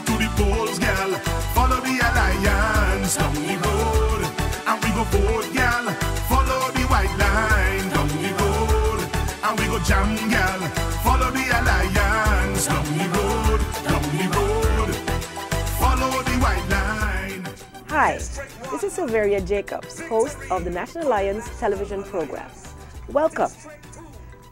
to the polls, girl. Follow the alliance down the road, and we go vote, girl. Follow the white line down the road, and we go jam, girl. Follow the alliance down the road, down the road. Follow the white line. Hi, this is Silveria Jacobs, host of the National Alliance television program. Welcome.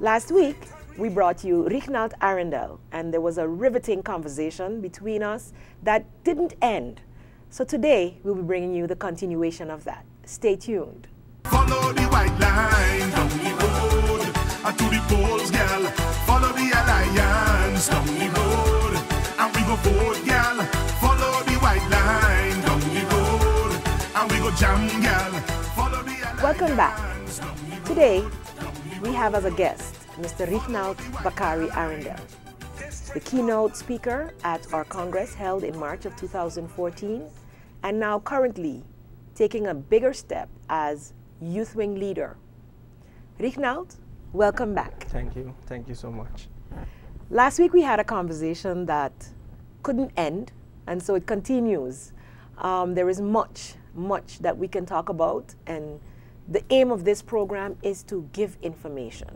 Last week, we brought you Riegnald Arrindell, and there was a riveting conversation between us that didn't end. So today, we'll be bringing you the continuation of that. Stay tuned. Follow the white line down the road, and to the polls, girl. Follow the alliance down the road, and we go vote, girl. Follow the white line down the road, and we go jam, girl. Follow the alliance. Welcome back. Today, we have as a guest Mr. Riegnald Bakari Arrindell, the keynote speaker at our Congress held in March of 2014, and now currently taking a bigger step as Youth Wing leader. Riegnald, welcome back. Thank you. Thank you so much. Last week we had a conversation that couldn't end, and so it continues. There is much that we can talk about, and the aim of this program is to give information.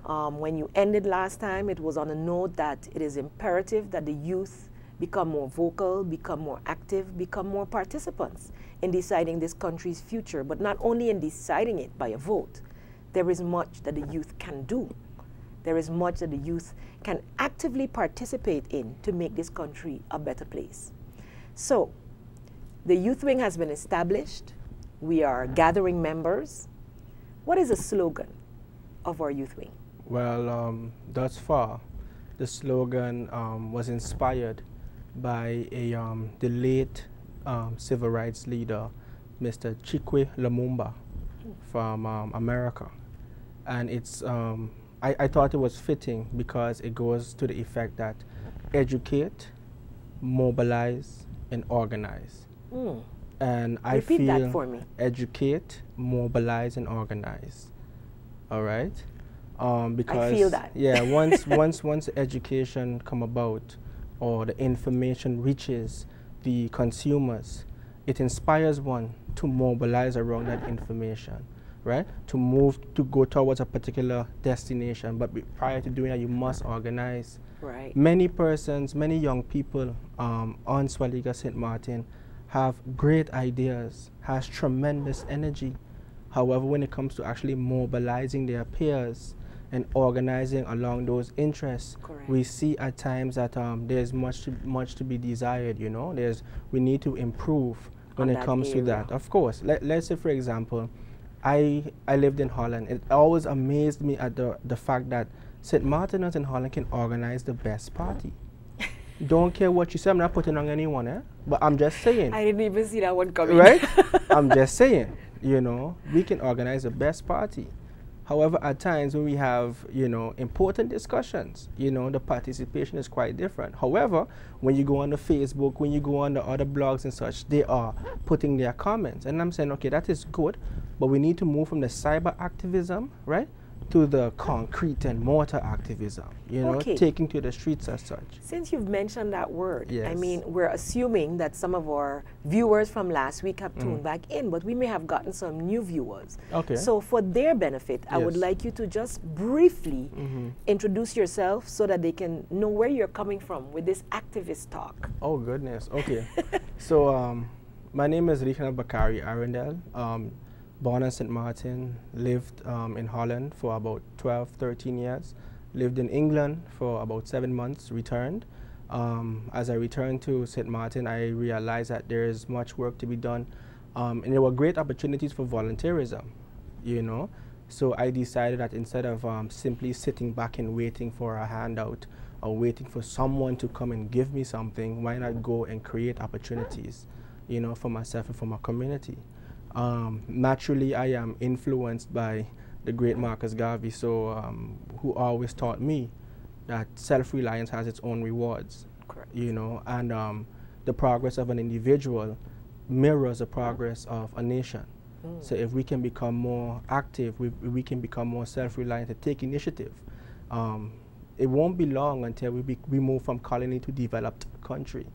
When you ended last time, it was on a note that it is imperative that the youth become more vocal, become more active, become more participants in deciding this country's future, but not only in deciding it by a vote. There is much that the youth can do. There is much that the youth can actively participate in to make this country a better place. So, the Youth Wing has been established. We are gathering members. What is the slogan of our Youth Wing? Well, thus far, the slogan was inspired by the late civil rights leader, Mr. Chikwe Lumumba from America. And it's, I thought it was fitting because it goes to the effect that educate, mobilize, and organize. And I Repeat feel that for me. Educate, mobilize, and organize. All right? Because I feel that. Yeah, once education come about or the information reaches the consumers, it inspires one to mobilize around that information, right? To move, to go towards a particular destination. But prior to doing that, you must organize. Right. Many persons, many young people on Swaliga St. Martin have great ideas, has tremendous energy. However, when it comes to actually mobilizing their peers and organizing along those interests, correct, we see at times that there's much to be desired. You know, we need to improve when it comes to that. Of course, let's say for example, I lived in Holland. It always amazed me at the fact that St. Martiners in Holland can organize the best party. Don't care what you say. I'm not putting on anyone, but I'm just saying. I didn't even see that one coming. Right? I'm just saying. You know, we can organize the best party. However, at times when we have, you know, important discussions, you know, the participation is quite different. However, when you go on the Facebook, when you go on the other blogs and such, they are putting their comments. And I'm saying, okay, that is good, but we need to move from the cyber activism, right, to the concrete and mortar activism, you know, taking to the streets as such. Since you've mentioned that word, yes. I mean, we're assuming that some of our viewers from last week have tuned back in, but we may have gotten some new viewers. Okay. So for their benefit, I would like you to just briefly introduce yourself so that they can know where you're coming from with this activist talk. Oh, goodness. Okay. So my name is Riegnald Bakari Arrindell. Born in St. Martin, lived in Holland for about 12, 13 years, lived in England for about 7 months, returned. As I returned to St. Martin, I realized that there is much work to be done, and there were great opportunities for volunteerism, you know. So I decided that instead of simply sitting back and waiting for a handout or waiting for someone to come and give me something, why not go and create opportunities, you know, for myself and for my community. Naturally, I am influenced by the great Marcus Garvey, who always taught me that self-reliance has its own rewards. Correct. You know, and the progress of an individual mirrors the progress of a nation. So if we can become more active, we can become more self-reliant and take initiative. It won't be long until we move from colony to developed country.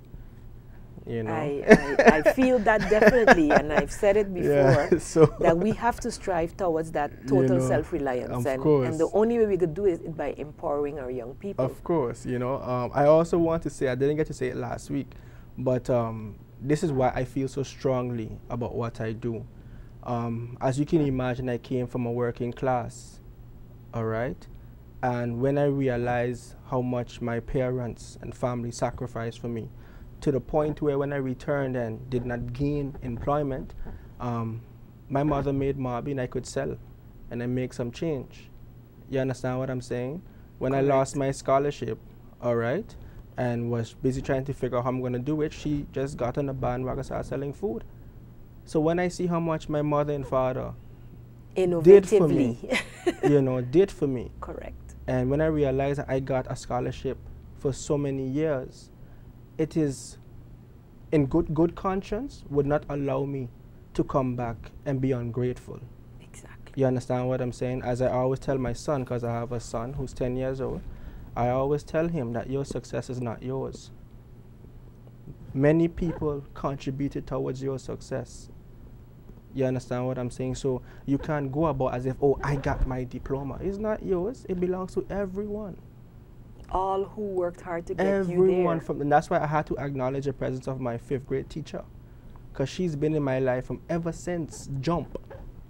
you know. I feel that definitely, and I've said it before, Yeah, so that we have to strive towards that total self-reliance. Of course. And the only way we could do it is by empowering our young people. Of course, you know. I also want to say, I didn't get to say it last week, but this is why I feel so strongly about what I do. As you can imagine, I came from a working class, all right? And when I realized how much my parents and family sacrificed for me, to the point where when I returned and did not gain employment, my mother made Marby and I could sell and then make some change. You understand what I'm saying? When Correct. I lost my scholarship, all right, and was busy trying to figure out how I'm going to do it, she just got on a bandwagon and started selling food. So when I see how much my mother and father did for me, you know, did for me. Correct. And when I realized that I got a scholarship for so many years, it is in good conscience would not allow me to come back and be ungrateful. Exactly. You understand what I'm saying? As I always tell my son, because I have a son who's 10 years old, I always tell him that your success is not yours. Many people contributed towards your success. You understand what I'm saying? So you can't go about as if, oh, I got my diploma. It's not yours. It belongs to everyone. All who worked hard to get you Everyone there. and that's why I had to acknowledge the presence of my 5th grade teacher, because she's been in my life from ever since jump.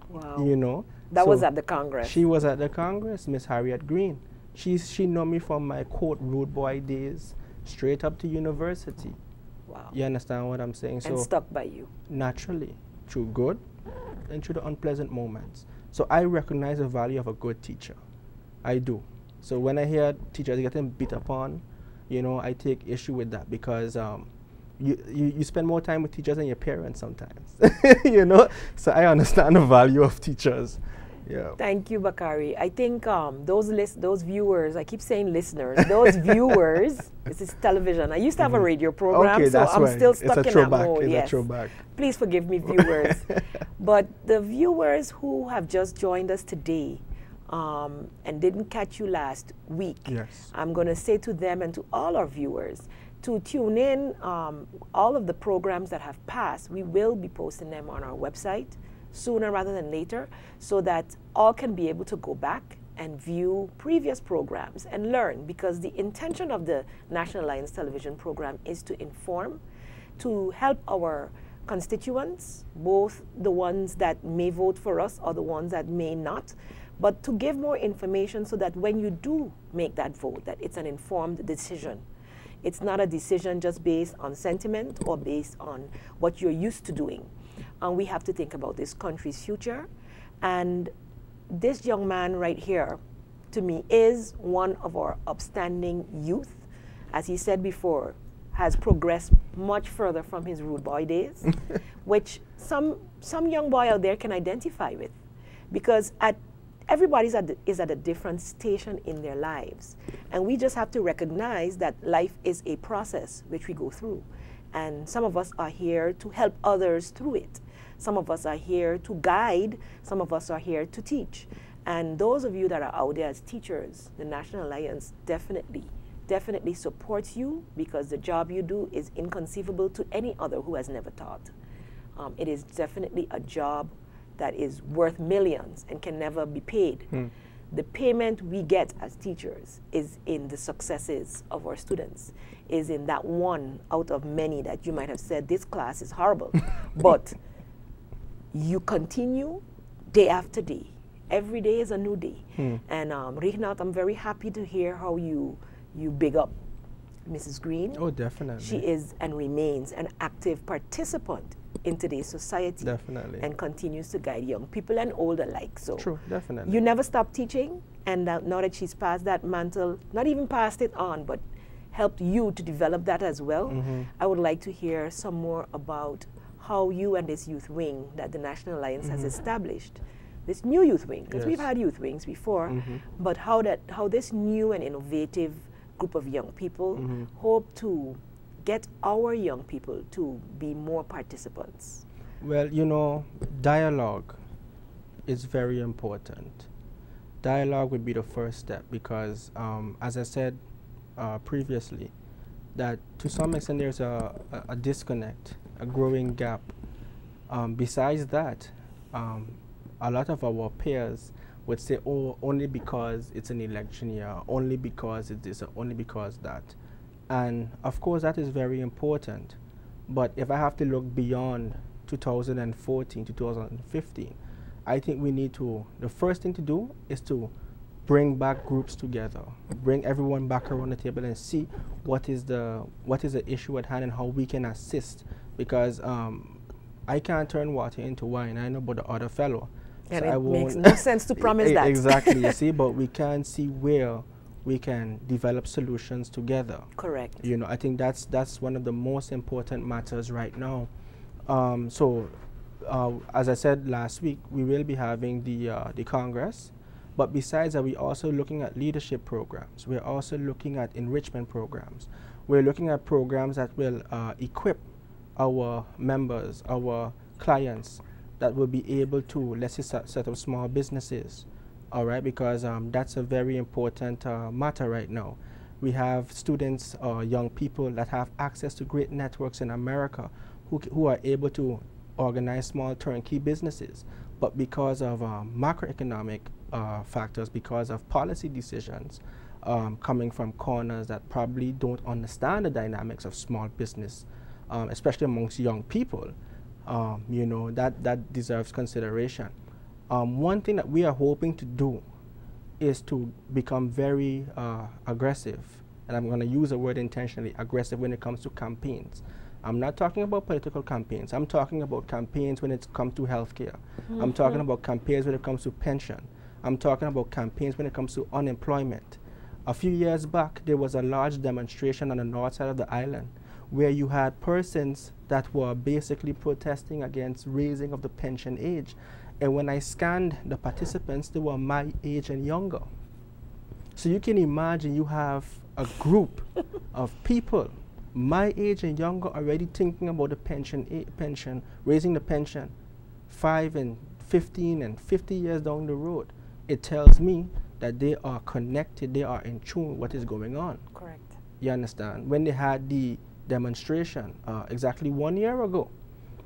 Wow. You know. That So was at the Congress. She was at the Congress, Miss Harriet Green. She knew me from my court road boy days straight up to university. Wow. You understand what I'm saying? And So stuck by you. naturally, through good and through the unpleasant moments. So I recognize the value of a good teacher. I do. So when I hear teachers getting beat upon, you know, I take issue with that, because you spend more time with teachers than your parents sometimes, you know? So I understand the value of teachers. Yeah. Thank you, Bakari. I think those viewers, I keep saying listeners, those viewers, this is television. I used to have a radio program, Okay, so that's I'm right. still It's stuck a in throwback. that mode. It's Yes. a throwback. Please forgive me, viewers. But the viewers who have just joined us today and didn't catch you last week, Yes. I'm going to say to them and to all our viewers to tune in. All of the programs that have passed, we will be posting them on our website sooner rather than later, so that all can be able to go back and view previous programs and learn, because the intention of the National Alliance Television program is to inform, to help our constituents, both the ones that may vote for us or the ones that may not, but to give more information so that when you do make that vote, that it's an informed decision. It's not a decision just based on sentiment or based on what you're used to doing. And we have to think about this country's future. And this young man right here, to me, is one of our upstanding youth. As he said before, has progressed much further from his rude boy days, which some young boy out there can identify with. Because everybody is at a different station in their lives. And we just have to recognize that life is a process which we go through. And some of us are here to help others through it. Some of us are here to guide. Some of us are here to teach. And those of you that are out there as teachers, the National Alliance definitely supports you, because the job you do is inconceivable to any other who has never taught. It is definitely a job that is worth millions and can never be paid. The payment we get as teachers is in the successes of our students, is in that one out of many that you might have said, this class is horrible. But you continue day after day. Every day is a new day. And Riegnald, I'm very happy to hear how you big up Mrs. Green. Oh, definitely. She is and remains an active participant in today's society. Definitely. And continues to guide young people and old alike. So True, definitely. you never stop teaching, and now that she's passed that mantle, not even passed it on, but helped you to develop that as well, I would like to hear some more about how you and this youth wing that the National Alliance has established, this new youth wing, because we've had youth wings before, but how this new and innovative group of young people hope to get our young people to be more participants. Well, you know, dialogue is very important. Dialogue would be the first step, because as I said previously, that to some extent there's a disconnect, a growing gap. Besides that, a lot of our peers would say, oh, only because it's an election year, only because it is, only because that. And of course that is very important. But if I have to look beyond 2014 to 2015, I think we need to, the first thing to do is to bring back groups together, bring everyone back around the table and see what is the issue at hand and how we can assist. Because I can't turn water into wine. I know about the other fellow. And so it makes no sense to promise that. Exactly, you see, but we can see where we can develop solutions together. Correct. You know, I think that's one of the most important matters right now. As I said last week, we will be having the Congress, but besides that, we're also looking at leadership programs. We're also looking at enrichment programs. We're looking at programs that will equip our members, our clients, that will be able to, let's say, set up small businesses, all right, because that's a very important matter right now. We have students or young people that have access to great networks in America who are able to organize small turnkey businesses, but because of macroeconomic factors, because of policy decisions coming from corners that probably don't understand the dynamics of small business, especially amongst young people, you know, that deserves consideration. One thing that we are hoping to do is to become very aggressive, and I'm going to use the word intentionally, aggressive, when it comes to campaigns. I'm not talking about political campaigns. I'm talking about campaigns when it comes to healthcare. I'm talking about campaigns when it comes to pension. I'm talking about campaigns when it comes to unemployment. A few years back, there was a large demonstration on the north side of the island where you had persons that were basically protesting against raising of the pension age. And when I scanned the participants, they were my age and younger. So you can imagine you have a group of people my age and younger already thinking about the pension, raising the pension 5 and 15 and 50 years down the road. It tells me that they are connected, they are in tune with what is going on. Correct. You understand? When they had the demonstration exactly 1 year ago,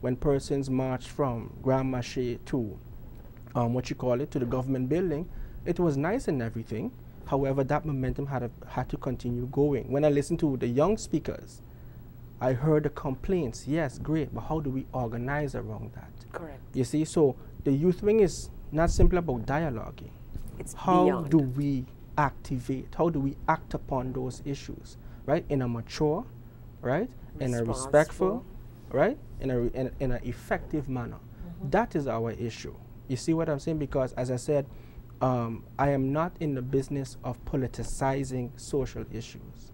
when persons marched from Grand Marché to to the government building, it was nice and everything. However, that momentum had to continue going. When I listened to the young speakers, I heard the complaints. Yes, great, but how do we organize around that? Correct. You see, so the youth wing is not simply about dialoguing. It's how beyond. do we activate? How do we act upon those issues, right? In a mature, right? In a respectful, right? In an effective manner. That is our issue. You see what I'm saying? Because as I said, I am not in the business of politicizing social issues.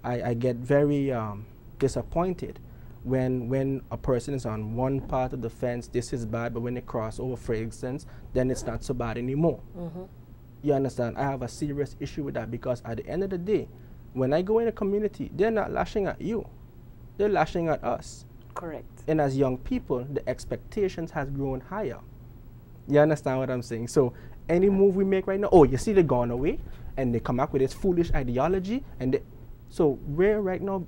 I get very disappointed when a person is on one part of the fence, this is bad, but when they cross over, for instance, then it's not so bad anymore. You understand? I have a serious issue with that because at the end of the day, when I go in a community, they're not lashing at you. They're lashing at us. Correct. And as young people, the expectations has grown higher. You understand what I'm saying? So any move we make right now, oh, you see they're gone away, and they come up with this foolish ideology, and so we're right now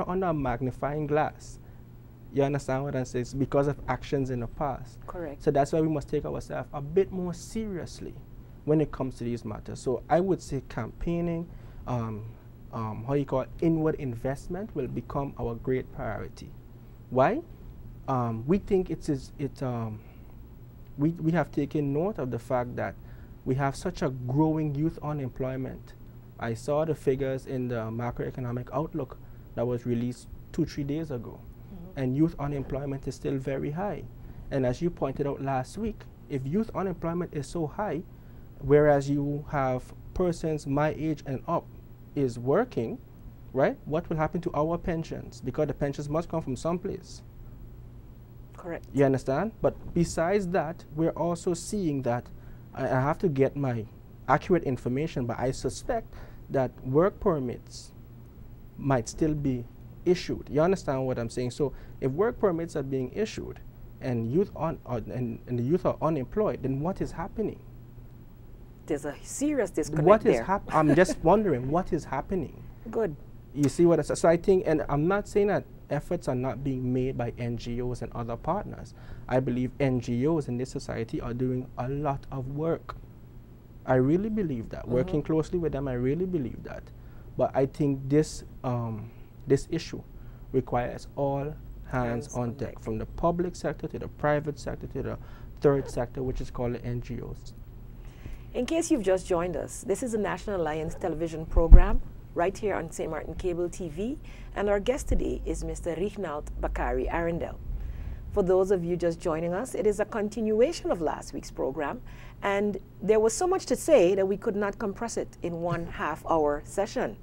under a magnifying glass. You understand what I'm saying? It's because of actions in the past. Correct. So that's why we must take ourselves a bit more seriously when it comes to these matters. So I would say campaigning, inward investment will become our great priority. Why? We think we have taken note of the fact that we have such a growing youth unemployment. I saw the figures in the macroeconomic outlook that was released 2-3 days ago. And youth unemployment is still very high. And as you pointed out last week, if youth unemployment is so high, whereas you have persons my age and up is working, right? What will happen to our pensions? Because the pensions must come from someplace. Correct. You understand? But besides that, we're also seeing that, I have to get my accurate information, but I suspect that work permits might still be issued. You understand what I'm saying? So if work permits are being issued and the youth are unemployed, then what is happening? There's a serious disconnect What is there. I'm just wondering what is happening. Good. You see what I said? So I think, and I'm not saying that efforts are not being made by NGOs and other partners. I believe NGOs in this society are doing a lot of work. I really believe that. Working closely with them, I really believe that. But I think this this issue requires all hands on deck, from the public sector to the private sector to the third sector, which is called the NGOs. In case you've just joined us, this is the National Alliance television program right here on St. Martin Cable TV, and our guest today is Mr. Riegnald Bakari Arrindell. For those of you just joining us, it is a continuation of last week's program, and there was so much to say that we could not compress it in one half-hour session.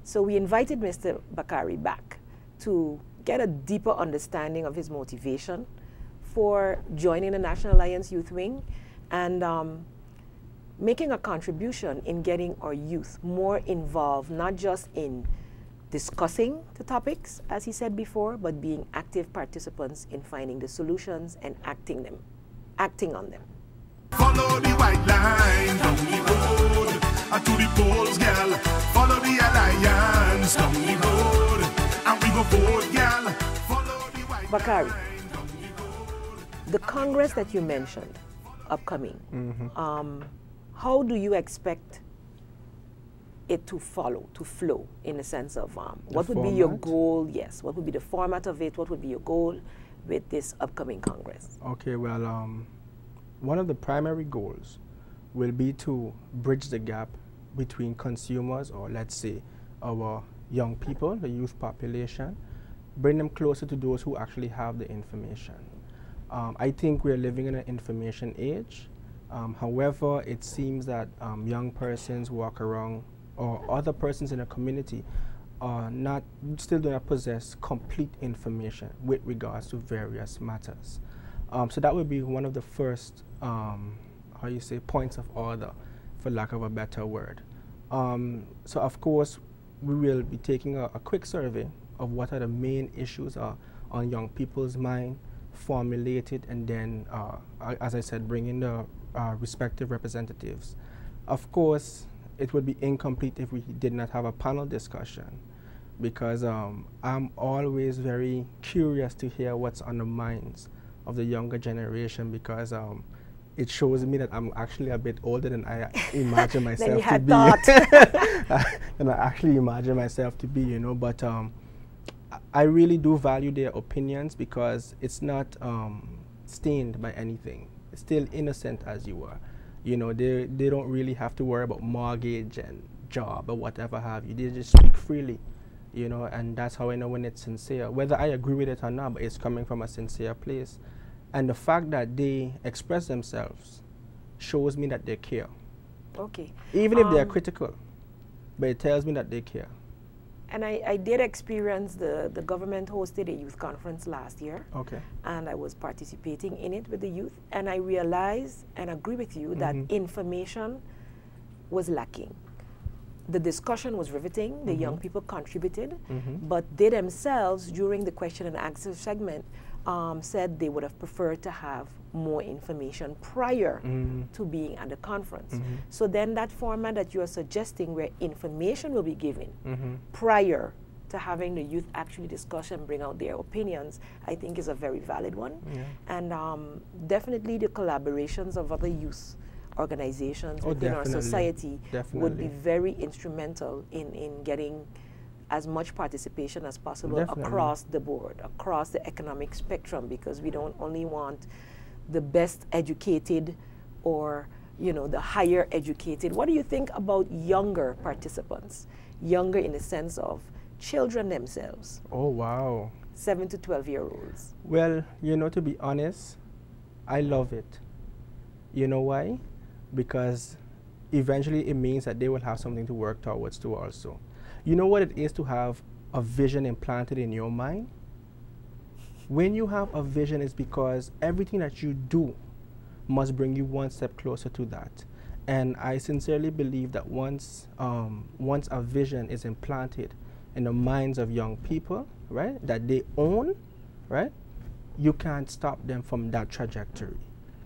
So we invited Mr. Bakari back to get a deeper understanding of his motivation for joining the National Alliance Youth Wing and making a contribution in getting our youth more involved, not just in discussing the topics, as he said before, but being active participants in finding the solutions and acting on them. Follow the white line down the road, to the polls, girl. Follow the alliance down the road, and we go vote, girl. Follow the white Bakari, line down the road. the Congress that you mentioned, upcoming, how do you expect it to flow, in the sense of what would be your goal? Yes, what would be the format of it? What would be your goal with this upcoming Congress? Okay, well, one of the primary goals will be to bridge the gap between consumers, or let's say our young people, the youth population, bring them closer to those who actually have the information. I think we're living in an information age. However, it seems that young persons walk around, or other persons in the community still do not possess complete information with regards to various matters. So that would be one of the first, points of order, for lack of a better word. So of course, we will be taking a quick survey of what are the main issues on young people's mind, formulate it, and then, as I said, bring in the respective representatives. Of course, it would be incomplete if we did not have a panel discussion, because I'm always very curious to hear what's on the minds of the younger generation, because it shows me that I'm actually a bit older than I imagine myself to be. Than I actually imagine myself to be, you know. But I really do value their opinions, because it's not stained by anything. It's still innocent as you are. You know, they don't really have to worry about mortgage and job or whatever have you. They just speak freely, you know, and that's how I know when it's sincere. Whether I agree with it or not, but it's coming from a sincere place. And the fact that they express themselves shows me that they care. Okay. Even if they're critical, but it tells me that they care. And I did experience the government hosted a youth conference last year. Okay. And I was participating in it with the youth. And I realized and agree with you that information was lacking. The discussion was riveting. The young people contributed. But they themselves, during the question and answer segment, said they would have preferred to have more information prior to being at the conference. So then that format that you are suggesting, where information will be given prior to having the youth actually discuss and bring out their opinions, I think is a very valid one. And definitely the collaborations of other youth organizations within our society would be very instrumental in getting as much participation as possible across the board, across the economic spectrum, because we don't only want the best educated or, you know, the higher educated. What do you think about younger participants? Younger in the sense of children themselves. Oh, wow. 7 to 12-year-olds. Well, you know, to be honest, I love it. You know why? Because eventually it means that they will have something to work towards too also. You know what it is to have a vision implanted in your mind? When you have a vision, it's because everything that you do must bring you one step closer to that. And I sincerely believe that once a vision is implanted in the minds of young people, right, that they own, right, you can't stop them from that trajectory.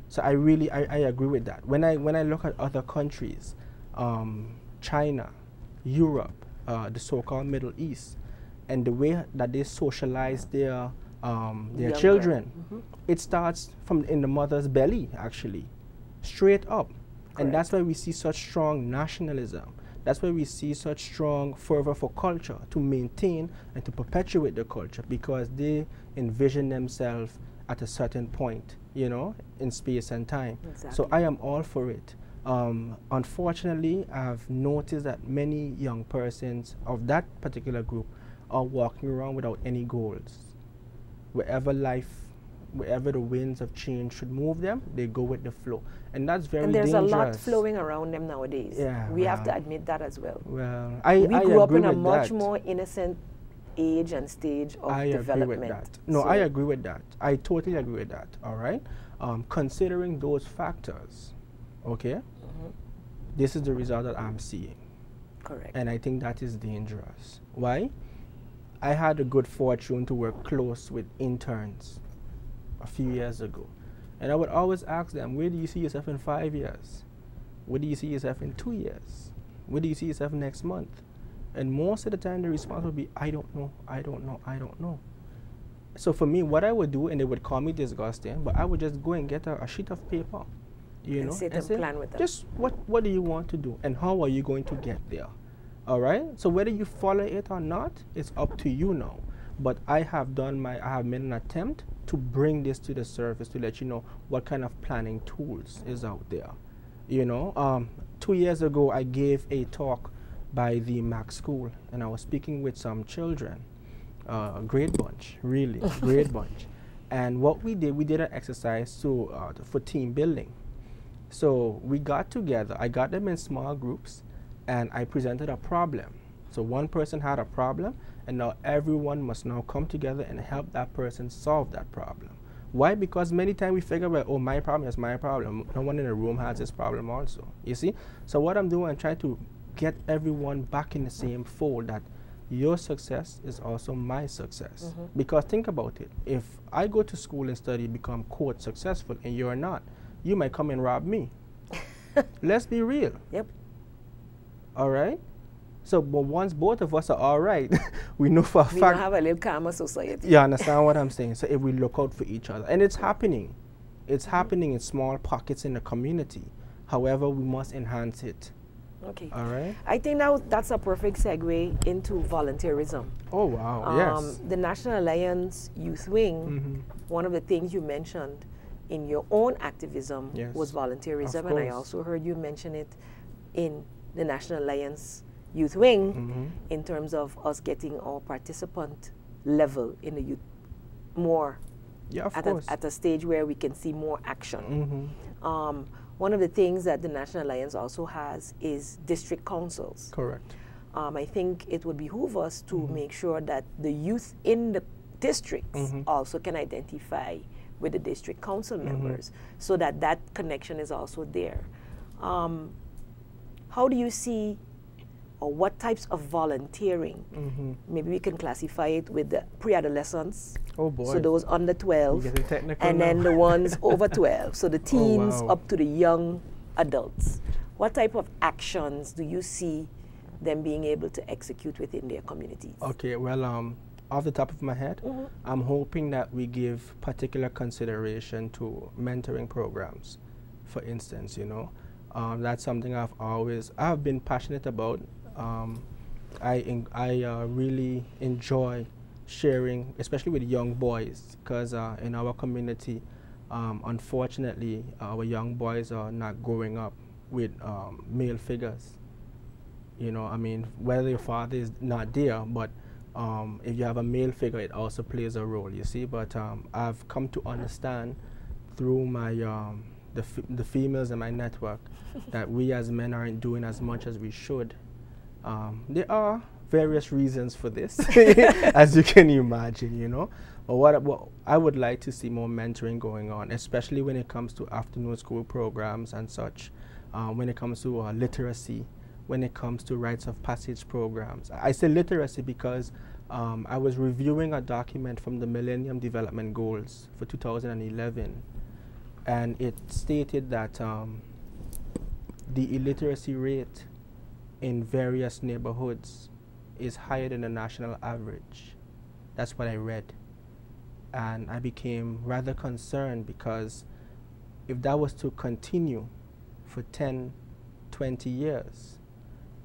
So I agree with that. When I look at other countries, China, Europe, the so-called Middle East, and the way that they socialize their children, it starts from in the mother's belly, actually, straight up. And that's why we see such strong nationalism. That's why we see such strong fervor for culture, to maintain and to perpetuate the culture, because they envision themselves at a certain point, you know, in space and time. Exactly. So I am all for it. Unfortunately, I've noticed that many young persons of that particular group are walking around without any goals. Wherever the winds of change should move them, they go with the flow. And that's very dangerous. And there's a lot flowing around them nowadays. Yeah, we have to admit that as well. Well, we grew up in a with much that. more innocent age and stage of I development. agree with that. No, so I agree with that. I totally agree with that, all right? Considering those factors, okay, this is the result that I'm seeing. correct. And I think that is dangerous. Why? I had the good fortune to work close with interns a few years ago. And I would always ask them, where do you see yourself in 5 years? Where do you see yourself in 2 years? Where do you see yourself next month? And most of the time the response would be, I don't know, I don't know, I don't know. So for me, what I would do, and they would call me disgusting, but I would just go and get a sheet of paper, you know, sit and say, plan with them. just what do you want to do, and how are you going to get there? All right. So whether you follow it or not, it's up to you now. But I have made an attempt to bring this to the surface to let you know what kind of planning tools is out there. You know, 2 years ago I gave a talk by the Mac School, and I was speaking with some children. A great bunch, really, great bunch. And what we did an exercise for team building. So we got together, I got them in small groups, and I presented a problem. So one person had a problem, and now everyone must now come together and help that person solve that problem. Why? Because many times we figure, well, oh, my problem is my problem. No one in the room has this problem also, you see? So what I'm doing, I'm trying to get everyone back in the same fold, that your success is also my success. Because think about it, if I go to school and study, become quote successful, and you're not, you might come and rob me. Let's be real. Yep. All right? So, but once both of us are all right, we know for a fact. We don't have a little calmer society. You understand what I'm saying? So if we look out for each other, and it's happening. It's happening in small pockets in the community. However, we must enhance it. Okay. All right? I think now that's a perfect segue into volunteerism. Oh, wow, yes. The National Alliance Youth Wing, one of the things you mentioned in your own activism was volunteerism, and I also heard you mention it in the National Alliance Youth Wing in terms of us getting our participant level in the youth more at a stage where we can see more action. One of the things that the National Alliance also has is district councils. Correct. I think it would behoove us to make sure that the youth in the districts also can identify with the district council members, so that that connection is also there. How do you see, or what types of volunteering? Maybe we can classify it with the pre-adolescents. Oh boy. So those under 12, and then the ones over 12. So the teens up to the young adults. What type of actions do you see them being able to execute within their communities? Okay, well, off the top of my head, I'm hoping that we give particular consideration to mentoring programs, for instance, you know. That's something I've been passionate about. I really enjoy sharing, especially with young boys, because in our community, unfortunately, our young boys are not growing up with male figures. You know, I mean, whether your father is not there, but if you have a male figure, it also plays a role, you see. But I've come to understand through my the females in my network that we as men aren't doing as much as we should. There are various reasons for this, as you can imagine, you know. But what I would like to see more mentoring going on, especially when it comes to afternoon school programs and such, when it comes to literacy, when it comes to rites of passage programs. I say literacy because I was reviewing a document from the Millennium Development Goals for 2011, and it stated that the illiteracy rate in various neighborhoods is higher than the national average. That's what I read. And I became rather concerned, because if that was to continue for 10, 20 years,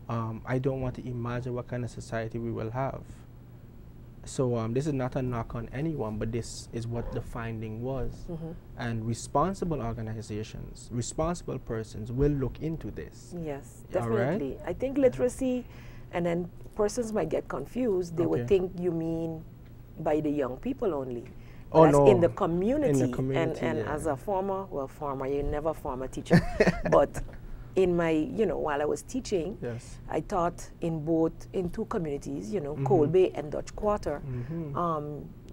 I don't want to imagine what kind of society we will have. So this is not a knock on anyone, but this is what the finding was. And responsible organizations, responsible persons will look into this. Yes, definitely. I think literacy, and then persons might get confused. They would think you mean by the young people only. Oh, that's no. In the community. In the community, and as a former, you're never a former teacher, but in my, while I was teaching, I taught in two communities, Cold Bay and Dutch Quarter.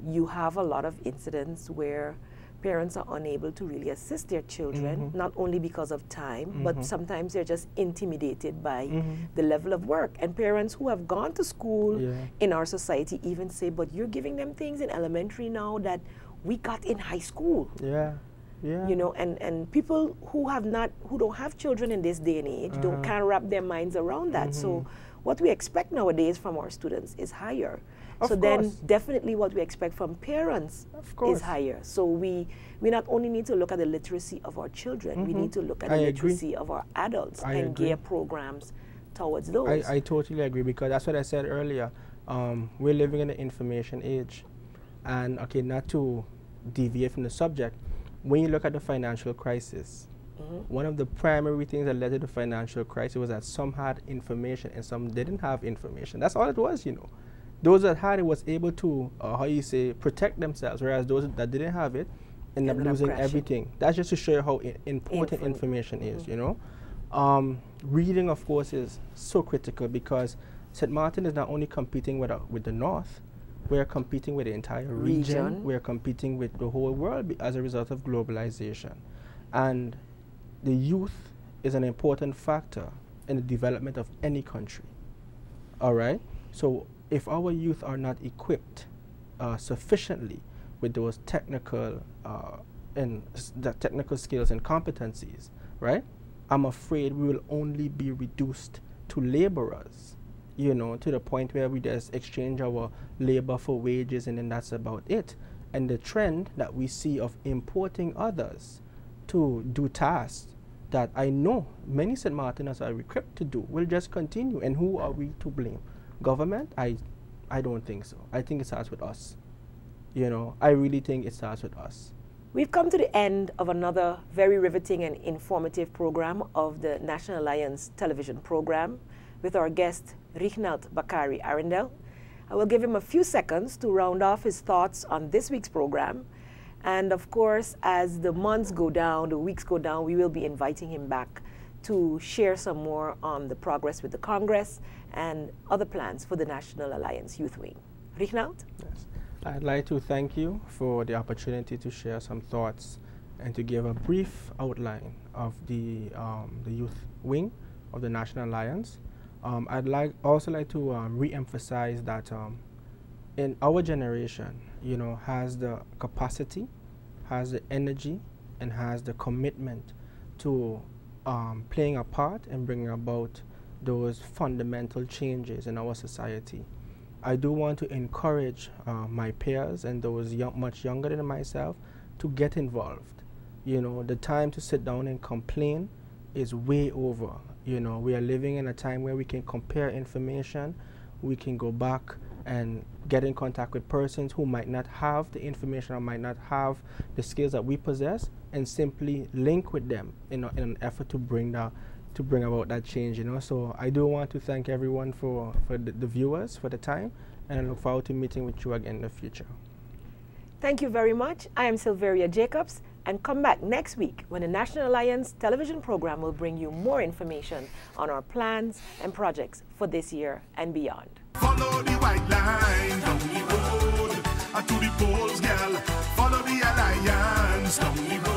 You have a lot of incidents where parents are unable to really assist their children, not only because of time, but sometimes they're just intimidated by the level of work. And parents who have gone to school in our society even say, but you're giving them things in elementary now that we got in high school. And people who don't have children in this day and age can't wrap their minds around that. So what we expect nowadays from our students is higher. Then definitely what we expect from parents is higher. So we not only need to look at the literacy of our children, we need to look at the literacy of our adults and gear programs towards those. I totally agree, because that's what I said earlier. We're living in the information age. And okay, not to deviate from the subject, when you look at the financial crisis, one of the primary things that led to the financial crisis was that some had information and some didn't have information. That's all it was, Those that had it was able to, protect themselves, whereas those that didn't have it ended up losing everything. That's just to show you how important information is, Reading, of course, is so critical, because St. Martin is not only competing with the North, we're competing with the entire region. We're competing with the whole world as a result of globalization. And the youth is an important factor in the development of any country. All right? So if our youth are not equipped sufficiently with those technical technical skills and competencies, right? I'm afraid we will only be reduced to laborers, to the point where we just exchange our labor for wages, and then that's about it. And the trend that we see of importing others to do tasks that I know many St. Martiners are equipped to do will just continue. And who are we to blame? Government? I don't think so. I think it starts with us. I really think it starts with us. We've come to the end of another very riveting and informative program of the National Alliance television program with our guest, Riegnald Bakari Arrindell. I will give him a few seconds to round off his thoughts on this week's program. And of course, as the months go down, the weeks go down, we will be inviting him back to share some more on the progress with the Congress and other plans for the National Alliance Youth Wing. Riegnald? Yes. I'd like to thank you for the opportunity to share some thoughts and to give a brief outline of the Youth Wing of the National Alliance. I'd also like to re-emphasize that in our generation, has the capacity, has the energy, and has the commitment to playing a part in bringing about those fundamental changes in our society. I do want to encourage my peers and those much younger than myself to get involved. The time to sit down and complain is way over. We are living in a time where we can compare information, we can go back and get in contact with persons who might not have the information or might not have the skills that we possess, and simply link with them in an effort to bring about that change. So I do want to thank everyone for the viewers for the time, and I look forward to meeting with you again in the future. Thank you very much. I am Sylveria Jacobs, and come back next week when the National Alliance television program will bring you more information on our plans and projects for this year and beyond. Follow the white line down the road, to the polls, girl. Follow the alliance down the road.